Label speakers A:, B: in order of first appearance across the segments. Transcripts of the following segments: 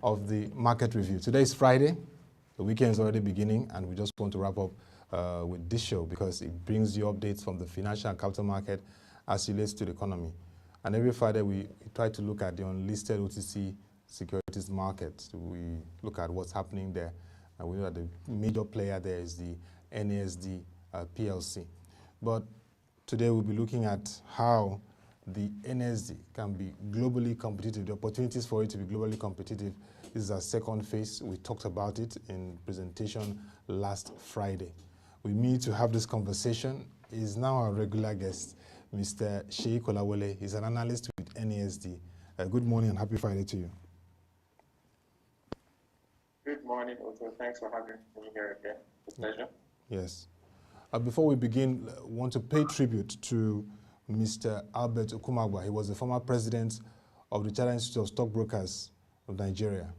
A: of the market review. Today is Friday, the weekend is already beginning, and we just want to wrap up with this show because it brings you updates from the financial and capital market as it relates to the economy. And every Friday we try to look at the unlisted OTC securities market. We look at what's happening there, and we know that the major player there is the NASD Plc. But today we'll be looking at how the NASD can be globally competitive, the opportunities for it to be globally competitive. This is our second phase. We talked about it in presentation last Friday. With me to have this conversation is now our regular guest, Mr. Seyi Kolawole. He's an analyst with NASD. Good morning and happy Friday to you.
B: Good morning, Otto. Thanks for having me here again. It's a pleasure.
A: Yes. Before we begin, I want to pay tribute to Mr. Albert Okumagba. He was the former president of the Chartered Institute of Stockbrokers of Nigeria.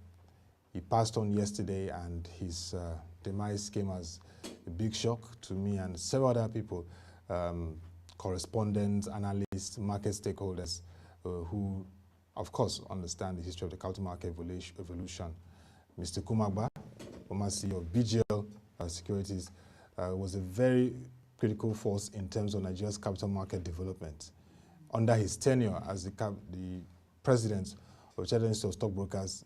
A: He passed on yesterday, and his demise came as a big shock to me and several other people, correspondents, analysts, market stakeholders, who, of course, understand the history of the capital market evolution. Mr. Okumagba, former CEO of BGL Securities, was a very critical force in terms of Nigeria's capital market development. Under his tenure as the president of Chartered Institute of Stockbrokers,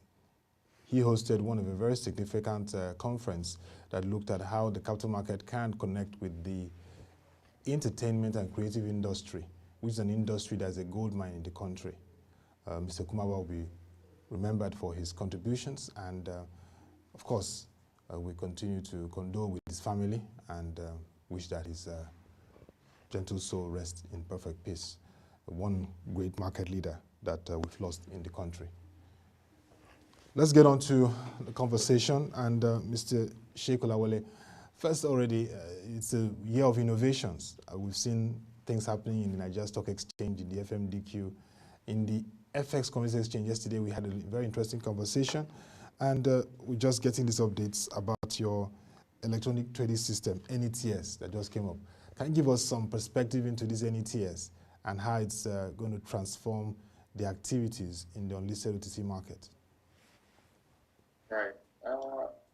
A: he hosted one of a very significant conference that looked at how the capital market can connect with the entertainment and creative industry, which is an industry that's a gold mine in the country. Mr. Okumagba will be remembered for his contributions, and of course, we continue to condole with his family and wish that his gentle soul rest in perfect peace. One great market leader that we've lost in the country. Let's get on to the conversation, and Mr. Seyi Kolawole, first already, it's a year of innovations. We've seen things happening in the Nigeria Stock Exchange, in the FMDQ, in the FX Commodities Exchange. Yesterday we had a very interesting conversation, and we're just getting these updates about your electronic trading system, NETs, that just came up. Can you give us some perspective into this NETs and how it's going to transform the activities in the unlisted OTC market?
B: Right.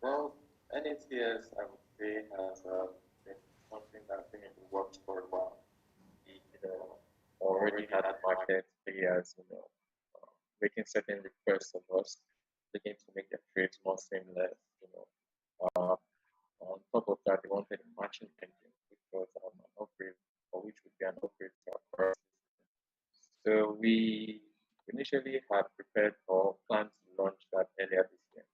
B: Well, NETs, I would say, has been something that's been in the works for a while. We, already had market players, making certain requests of us, looking to make their trades more seamless, on top of that, they wanted a matching engine, which was an upgrade, or which would be an upgrade to our current system. So we initially had prepared or planned to launch that earlier this year.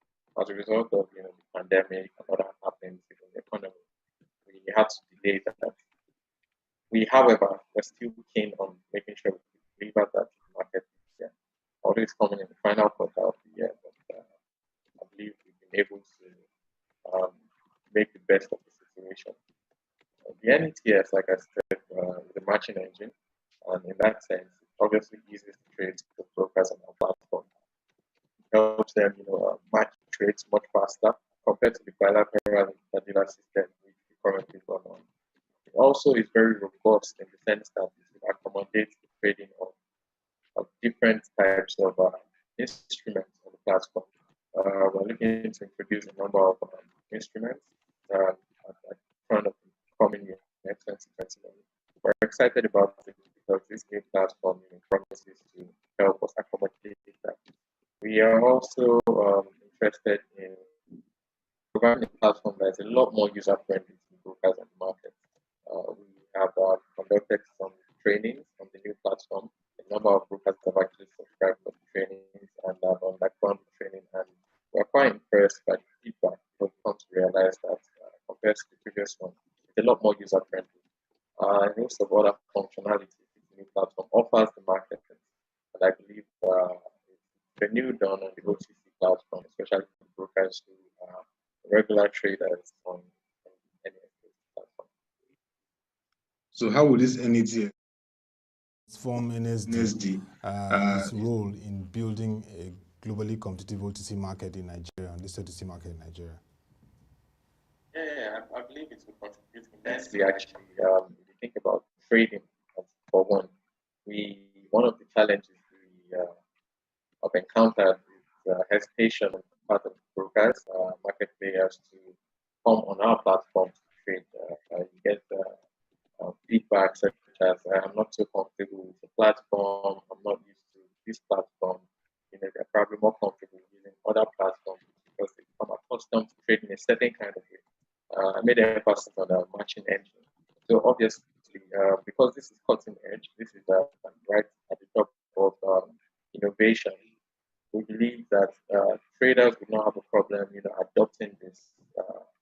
B: As a result of the pandemic and other happenings in the economy, we had to delay that. We, however, were still keen on making sure we deliver that to the market this year. Although it's coming in the final quarter of the year, but I believe we've been able to make the best of the situation. The NETs, like I said, is a matching engine, and in that sense, it obviously eases the trades for brokers on our platform. It helps them, match trades much faster compared to the bilateral dealer system which we currently run on. It also is very robust in the sense that it accommodates the trading of different types of instruments on the platform. We're looking to introduce a number of instruments at the front of the coming year, 2021. We're excited about it because this new platform promises to help us accommodate that. We are also interested in providing a platform that is a lot more user-friendly to brokers on the market. We have conducted some trainings on the new platform. A number of brokers have actually subscribed to the trainings and have undergone the training, and we're quite impressed by the feedback. We've come to realize that compared to the previous one, it's a lot more user-friendly. Most of other functionalities the new platform offers the market, and I believe the new done on the OTC platform, especially for brokers who are regular traders on any platform.
C: So how will this NET
A: transform NASD its role in building a globally competitive OTC market in Nigeria, this OTC market in Nigeria?
B: Yeah, I believe it will contribute immensely. Actually, if you think about trading, for one of the challenges we have encountered is hesitation on the part of brokers, market players to come on our platform to trade. You get feedback such as I'm not so comfortable with the platform, I'm not used to this platform. They're probably more comfortable using other platforms because they become accustomed to trading a certain kind of way. I made an emphasis on the matching engine. So obviously, because this is cutting edge, this is right at the top of innovation. We believe that traders will not have a problem, adopting this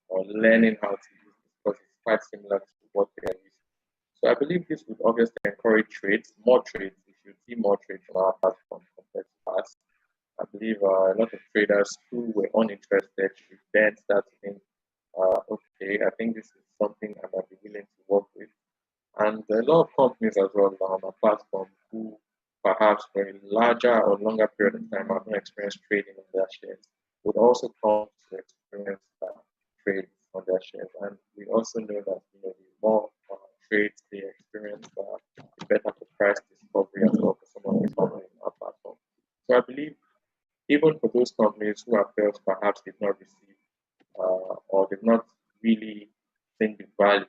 B: or learning how to use this because it's quite similar to what they are using. So I believe this would obviously encourage trades, more trades. We should see more trades on our platform compared to past. I believe a lot of traders who were uninterested should then start to think, okay, I think this is something I might be willing to work with. And a lot of companies as well on our platform who perhaps for a larger or longer period of time have not experienced trading on their shares would also come to experience trades on their shares. And we also know that the more trades they experience, the better for price discovery as well for some of these companies on our platform. So I believe even for those companies who have felt perhaps did not receive or did not really think the value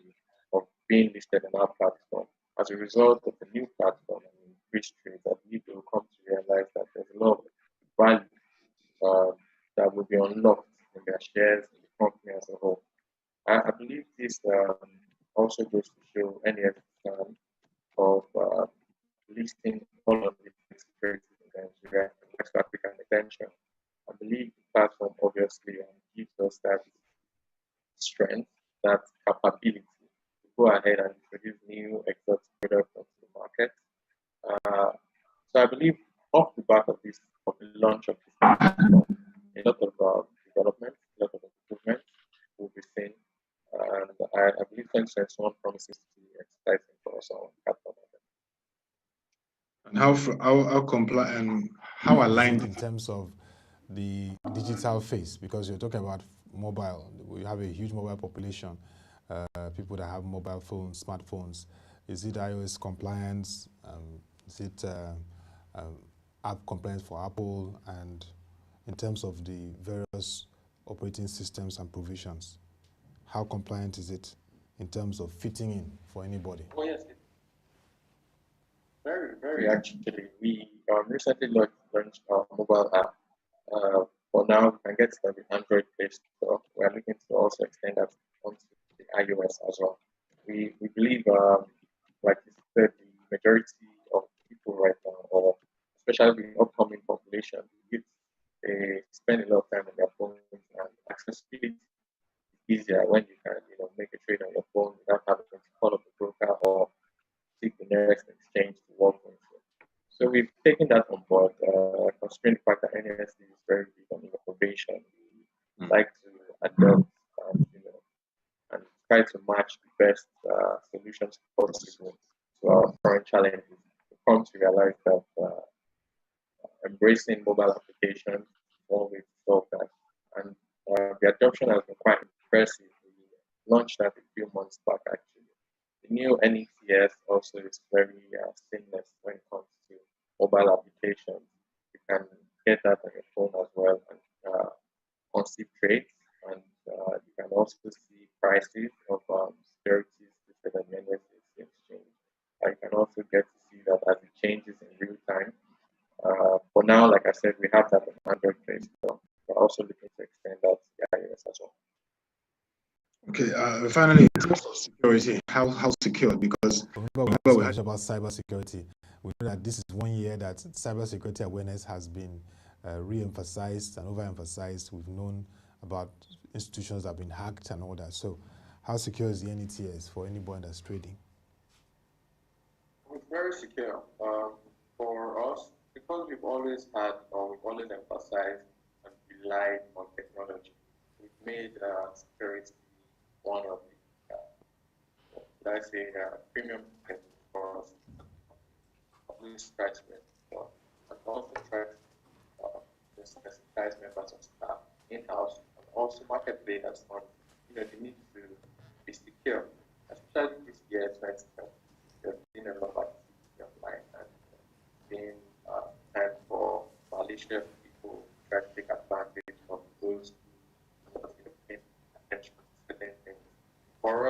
B: of being listed on our platform, as a result of the new platform and increased trades, I believe they will come to realize that there's a lot of value that will be unlocked in their shares in the company as a whole. I believe this also goes to show NASD plan of listing all of these securities in Nigeria and West African attention. I believe the platform obviously gives us that strength, that capability to go ahead and introduce new exotic products onto the market. So I believe off the back of this, of the launch of this platform, a lot of development, a lot of improvements will be seen. And I believe 2021 promises to be exciting for us on capital market.
C: And how compliant and how aligned
A: in terms of the digital face, because you're talking about mobile. We have a huge mobile population, people that have mobile phones, smartphones. Is it iOS compliance? Is it app compliance for Apple? And in terms of the various operating systems and provisions, how compliant is it in terms of fitting in for anybody?
B: Oh, yes. Very, very actually. We recently launched our mobile app. For now, we can get it on the Android Play Store. We are looking to also extend that onto the iOS as well. We believe, like you said, the majority of people right now, or especially the upcoming population, they spend a lot of time on their phones, and accessibility is easier when you can, make a trade on your phone without having to call up the broker or seek the nearest exchange to work on. So we've taken that on board, considering the fact that NASD is very big on innovation. We like to adopt and try to match the best solutions possible to our current challenges. We come to realize that embracing mobile applications is one way to solve that. And the adoption has been quite impressive. We launched that a few months back, actually. The new NETs also is very seamless when it comes to mobile applications. You can get that on your phone as well and conceive trades, and you can also see prices of securities listed on the NASD exchange. You can also get to see that as it changes in real time. For now, like I said, we have that on Android Play Store. We're also looking to extend that to the iOS as well.
C: Okay, finally, in terms of security, how secure? Because
A: remember we talked about cybersecurity. We know that this is 1 year that cybersecurity awareness has been re-emphasized and overemphasized. We've known about institutions that have been hacked and all that. So how secure is the NETs for anybody that's trading?
B: It's very secure. For us, because we've always had, or we've always emphasized and relied on technology, we've made security one of the, premium for us. Always try to make and also try to sensitize members of staff in-house and also market players on the need to be secure, especially this year 2020. There's been a lot of activity online and been time for malicious people try to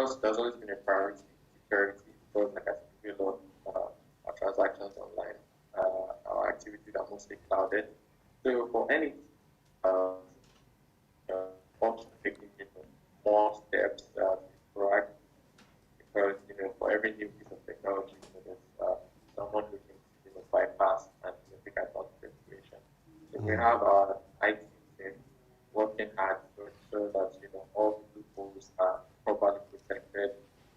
B: us, there's always been a priority, security, because like I said, we do a lot of our transactions online. Our activities are mostly clouded. So for any also taking more steps to proactive, because for every new piece of technology, there's someone looking to bypass and take advantage of the situation. So we have our IT team working hard to ensure that all the loopholes are properly protected,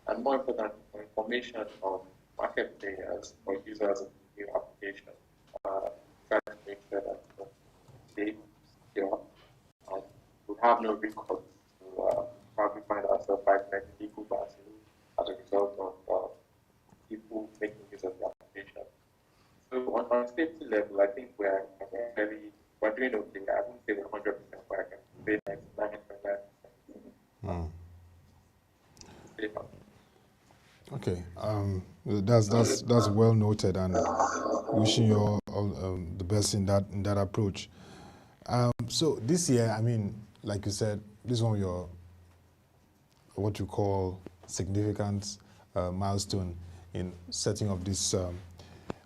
B: and more importantly, for information of market players or users of the new application, try to make sure that they secure and we have no recourse to probably find ourselves fighting legal battles as a result of people making use of the application. So on a safety level, I think we're doing okay. I wouldn't say we're 100%, but I can say 99.9%.
A: Okay, that's well noted, and wishing you all the best in that approach. So this year, I mean, like you said, this is one of your what you call significant milestone in setting up this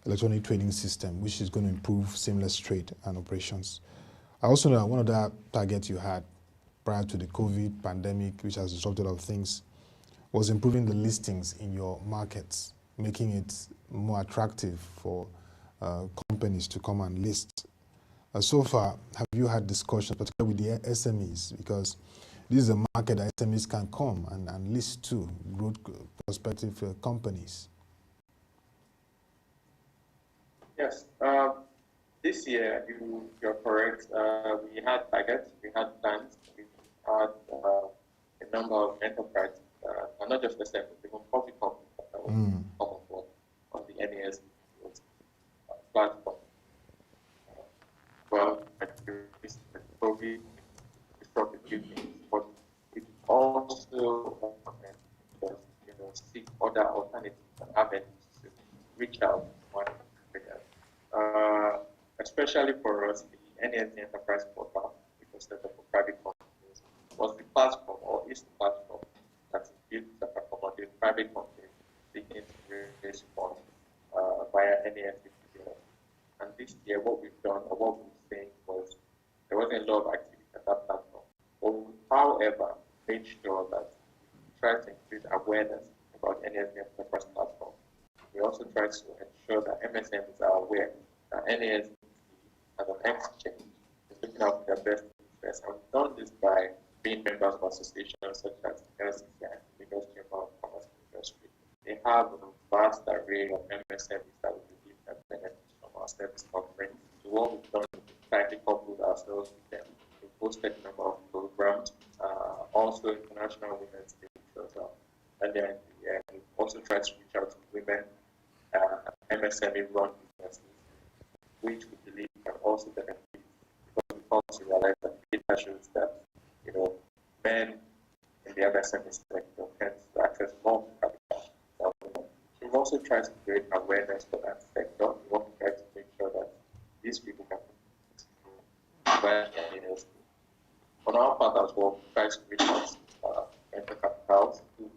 A: electronic trading system, which is going to improve seamless trade and operations. I also know that one of the targets you had prior to the COVID pandemic, which has disrupted a lot of things, was improving the listings in your markets, making it more attractive for companies to come and list. So far, have you had discussions, particularly with the SMEs? Because this is a market that SMEs can come and list to, growth prospective companies.
B: Yes. This year, you're correct. We had targets, we had plans, we had a number of enterprises, and not just the sector, even public companies that will come on board on the NASD platform. Well, it's probably disrupted a few things, but it also seek other alternatives and avenues to reach out to one another. Especially for us, the NASD Enterprise Portal, which was set up for private companies, was the platform, or is the platform, that's built to accommodate private companies seeking to raise funds via NASD. And this year, what we've done, or what we've seen, was there wasn't a lot of activity at that platform. But we, however, made sure that we try to increase awareness about NASD Enterprise platform. We also try to ensure that MSMEs are aware that NASD as an exchange is looking out for their best interests. And we've done this by being members of associations such as FCIS, Lagos Chamber of Commerce and Industry. They have a vast array of MSMEs that we believe can benefit from our service offerings. So what we've done is tightly coupled ourselves with them. We've hosted a number of programs, also International Women's Day, earlier in the year. We've also tried to reach out to women, MSME-run businesses, which we believe can also benefit, because we come to realize that data shows that men in the MSME sector tend to access more capital than women. So we've also tried to create awareness for that sector. We want to try to make sure that these people can provide NASD. On our part as well, we try to reach out to venture capitals who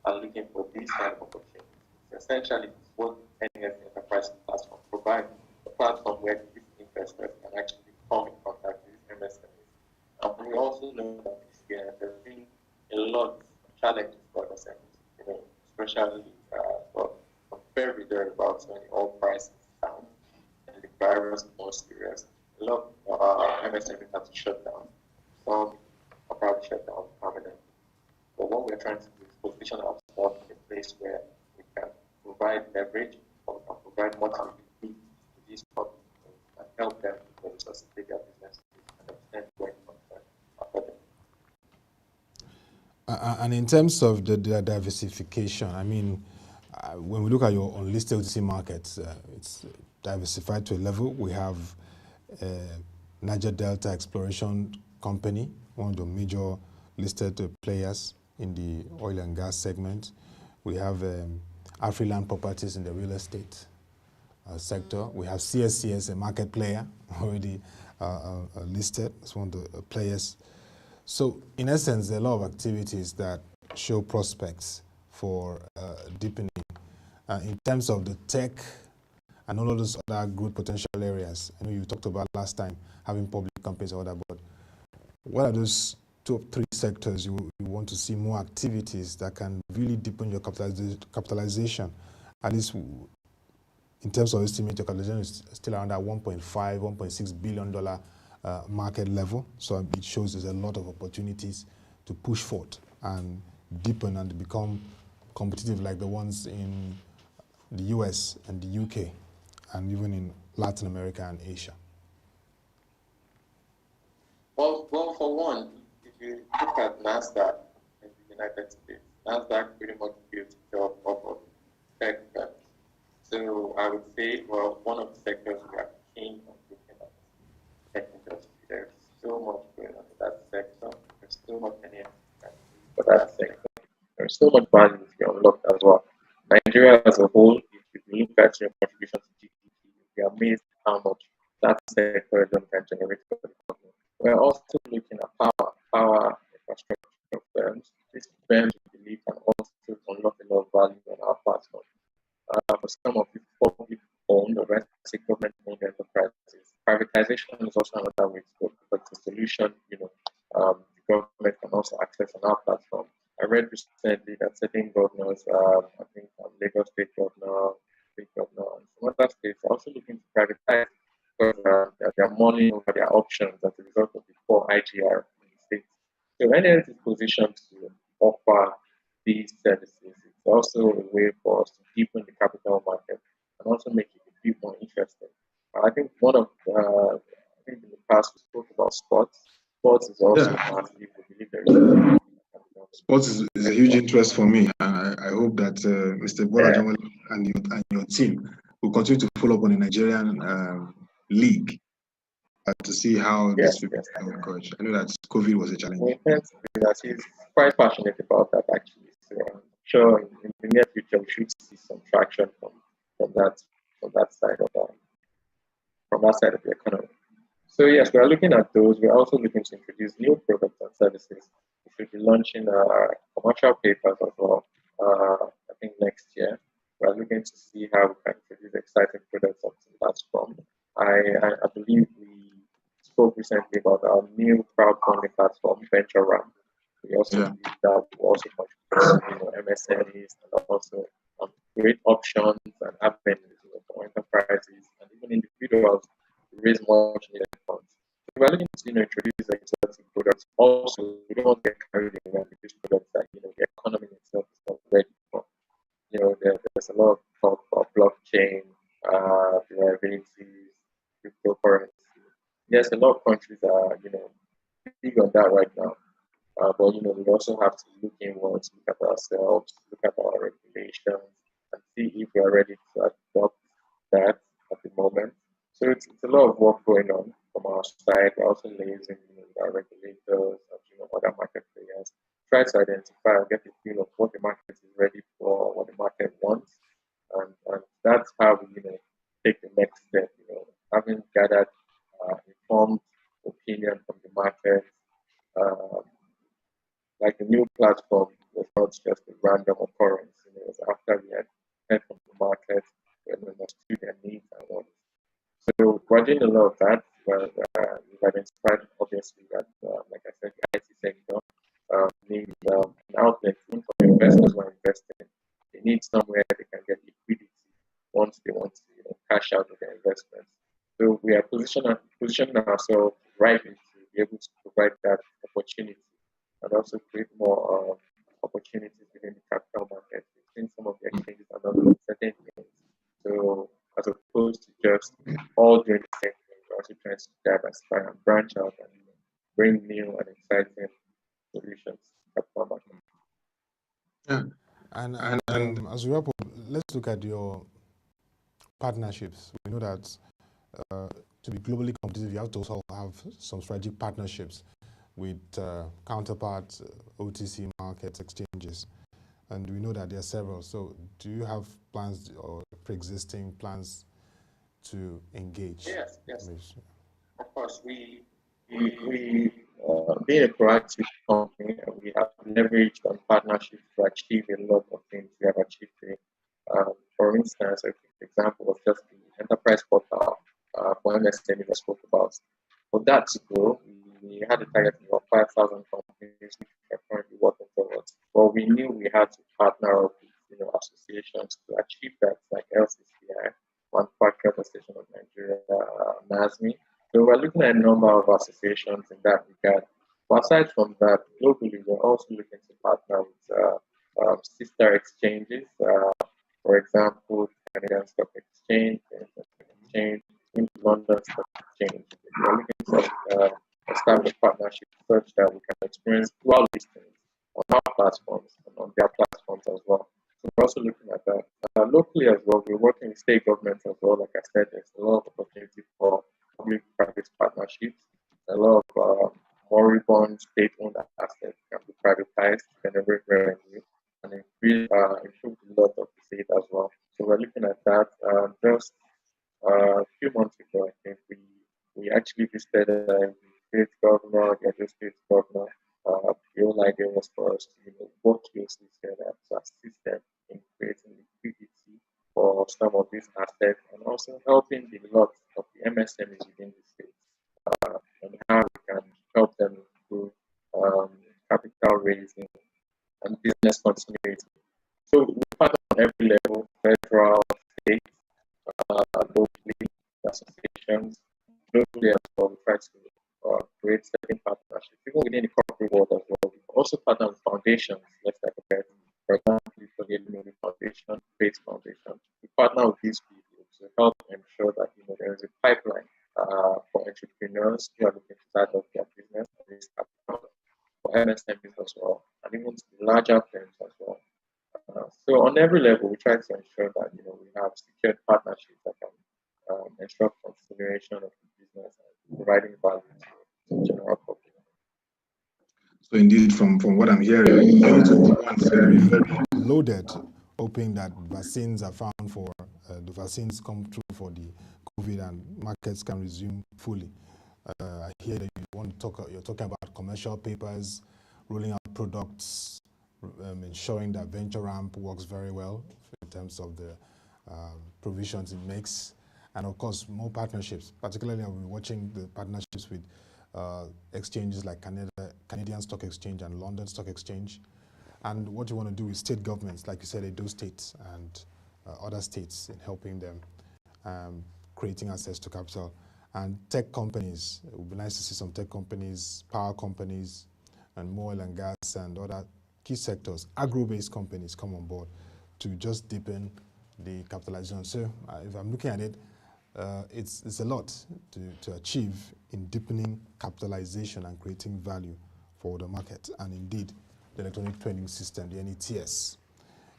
B: are looking for these kind of opportunities. Essentially, it's what NASD Enterprise platform provides, a platform where these investors can actually come in contact with MSMEs. And we also know that this year there's been a lot of challenges for MSMEs, especially for very thereabouts when the oil price is down and the virus is more serious. A lot of MSMEs have to shut down. Some are probably shut down permanently. But what we're trying to do is position ourselves in a place where we can provide leverage or can provide more liquidity to these companies and help them to resuscitate their businesses and extend going concern accordingly.
A: And in terms of the diversification, I mean, when we look at your unlisted OTC markets, it's diversified to a level. We have Niger Delta Exploration Company, one of the major listed players in the oil and gas segment. We have Afriland Properties in the real estate sector. We have CSCS, a market player, already listed as one of the players. So in essence, there are a lot of activities that show prospects for deepening in terms of the tech and all of those other good potential areas. I know you talked about last time having public companies or other, but what are those top 3 sectors you want to see more activities that can really deepen your capitalization? At least in terms of estimate, your capitalization is still around that $1.5, $1.6 billion market level. So it shows there's a lot of opportunities to push forward and deepen and become competitive like the ones in the US and the UK and even in Latin America and Asia.
B: Well, for one, if you look at NASDAQ in the United States, NASDAQ pretty much built itself off of tech firms. So I would say, well, one of the sectors we are keen on looking at tech industry. There's so much going on in that sector. There's so much for that sector. There's so much value to be unlocked as well. Nigeria as a whole, if you look at your contribution to GDP, you're amazed how much that sector alone can generate for the company. We're also looking at power infrastructure firms. These firms, we believe, can also unlock a lot of value on our platform. For some of the public owned or government-owned enterprises, privatization is also another way to go because the solution, the government can also access on our platform. I read recently that certain governors, I think Lagos State Governor, and some other states are also looking to privatize because they're mulling over their options as a result of the poor IGR in the states. So NASD is positioned to offer these services. It's also a way for us to deepen the capital market and also make it a bit more interesting. I think in the past we spoke about sports. Sports is also massive. We believe there is
C: sports is a huge interest for me. I hope that Mr. Bola and your team will continue to follow up on the Nigerian league to see how this will be encouraged. I know that COVID was a challenge.
B: He's quite passionate about that actually. So I'm sure in the near future we should see some traction from that side of the economy. So yes, we are looking at those. We're also looking to introduce new products and services. We should be launching commercial papers as well. I think next year. We're looking to see how we can introduce exciting products on that front. I believe we spoke recently about our new crowdfunding platform, Venture Ramp. We also believe that will also contribute to MSMEs and also great options and avenues for enterprises and even individuals to raise much needed funds. So we're looking to introduce exotic products. Also, we don't want to get carried away with these products that the economy itself is not ready for. There's a lot of talk about blockchain, derivatives, cryptocurrency. Yes, a lot of countries are big on that right now. But we also have to look inwards, look at ourselves, look at our regulations, and see if we are ready to adopt that at the moment. So it's a lot of work going on from our side. We're also liaising with our regulators and other market players. Try to identify and get a feel of what the market is ready for, what the market wants, and that's how we take the next step. Having gathered informed opinion from the market. Like the new platform was not just a random occurrence. It was after we had heard from the market, we understood their needs and wants. So we're doing a lot of that. We've identified obviously that, like I said, the IT sector needs an outlet for investors who are investing. They need somewhere they can get liquidity once they want to cash out of their investments. So we are positioning ourselves rightly to be able to provide that opportunity and also create more opportunities within the capital market. We've seen some of the exchanges are not doing certain things. So as opposed to just all doing the same thing, we're also trying to diversify and branch out and bring new and exciting solutions to the capital market.
A: Yeah. And as we wrap up, let's look at your partnerships. We know that to be globally competitive, you have to also have some strategic partnerships with counterparts, OTC markets, exchanges. And we know that there are several. So do you have plans or pre-existing plans to engage?
B: Yes. Of course, we being a proactive company, we have leveraged on partnerships to achieve a lot of things we have achieved today. For instance, a quick example was just the enterprise portal for MSMEs I spoke about. For that to grow, we had a target of 5,000 companies which we are currently working towards. But we knew we had to partner up with associations to achieve that, like LCCI, Manufacturers Association of Nigeria, NASD. So we're looking at a number of associations in that regard. But aside from that, globally, we're also looking to partner with sister exchanges. For example, Canadian Stock Exchange, in London Stock Exchange. We're looking to establish partnerships such that we can experience dual listings on our platforms and on their platforms as well. So we're also looking at that. Locally as well, we're working with state governments as well. Like I said, there's a lot of opportunity for public-private partnerships. A lot of moribund state-owned assets can be privatized, generate revenue, and improve a lot of the state as well. So we're looking at that. Just a few months ago, I think we actually visited the state governor, the other state governor. The whole idea was for us to work closely together to assist them in creating liquidity for some of these assets and also helping the lot of the MSMEs within the state and how we can help them improve capital raising and business continuity. So we partner on every level, federal, state, locally, associations, globally as well. We try to create certain partnerships, even within the corporate world as well. We also partner with foundations, let's take a look. For example, for the Movie Foundation, Faith Foundation. We partner with these people to help ensure that there is a pipeline for entrepreneurs who are looking to start up their business and raise capital, for MSMEs as well, and even to the larger firms as well. So on every level, we try to ensure that we have secured partnerships that can ensure continuation of the business and providing value to the general public.
C: So indeed, from what I'm hearing, 2021 is very, very
A: loaded, hoping that vaccines are found for the vaccines come through for the COVID and markets can resume fully. I hear that you're talking about commercial papers, rolling out products, ensuring that venture ramp works very well in terms of the provisions it makes, and of course more partnerships. Particularly, I'll be watching the partnerships with exchanges like Canadian Stock Exchange and London Stock Exchange. And what you want to do with state governments, like you said, Edo states and other states in helping them creating access to capital. And tech companies, it would be nice to see some tech companies, power companies, and more oil and gas and other key sectors, agro-based companies come on board to just deepen the capitalization. So if I'm looking at it, it's a lot to achieve in deepening capitalization and creating value for the market and indeed the electronic trading system, the NETs.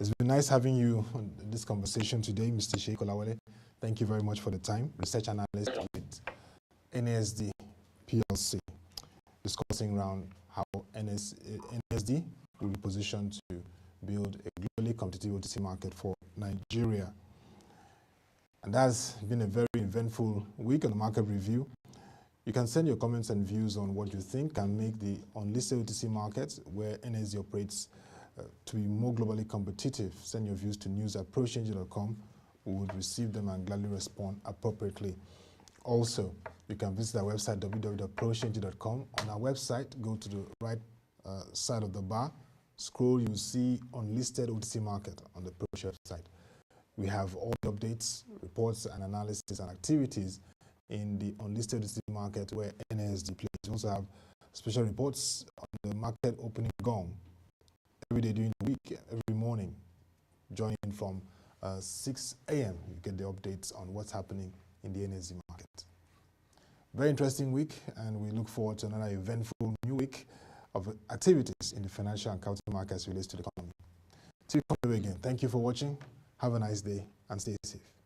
A: It's been nice having you on this conversation today, Mr. Seyi Kolawole. Thank you very much for the time. Research analyst with NASD PLC, discussing around how NASD will be positioned to build a globally competitive OTC market for Nigeria. And that's been a very eventful week on the market review. You can send your comments and views on what you think can make the unlisted OTC market, where NASD operates, to be more globally competitive. Send your views to news@prochange.com. We would receive them and gladly respond appropriately. Also, you can visit our website, www.prochange.com. On our website, go to the right side of the bar, scroll, you'll see unlisted OTC market on the ProShare website. We have all the updates, reports, and analysis and activities in the unlisted OTC market where NASD plays. We also have special reports on the market opening gong every day during the week, every morning. Join in from 6 a.m. You get the updates on what's happening in the NASD market. Very interesting week, and we look forward to another eventful new week of activities in the financial and capital markets related to the economy. Till we come again, thank you for watching. Have a nice day and stay safe.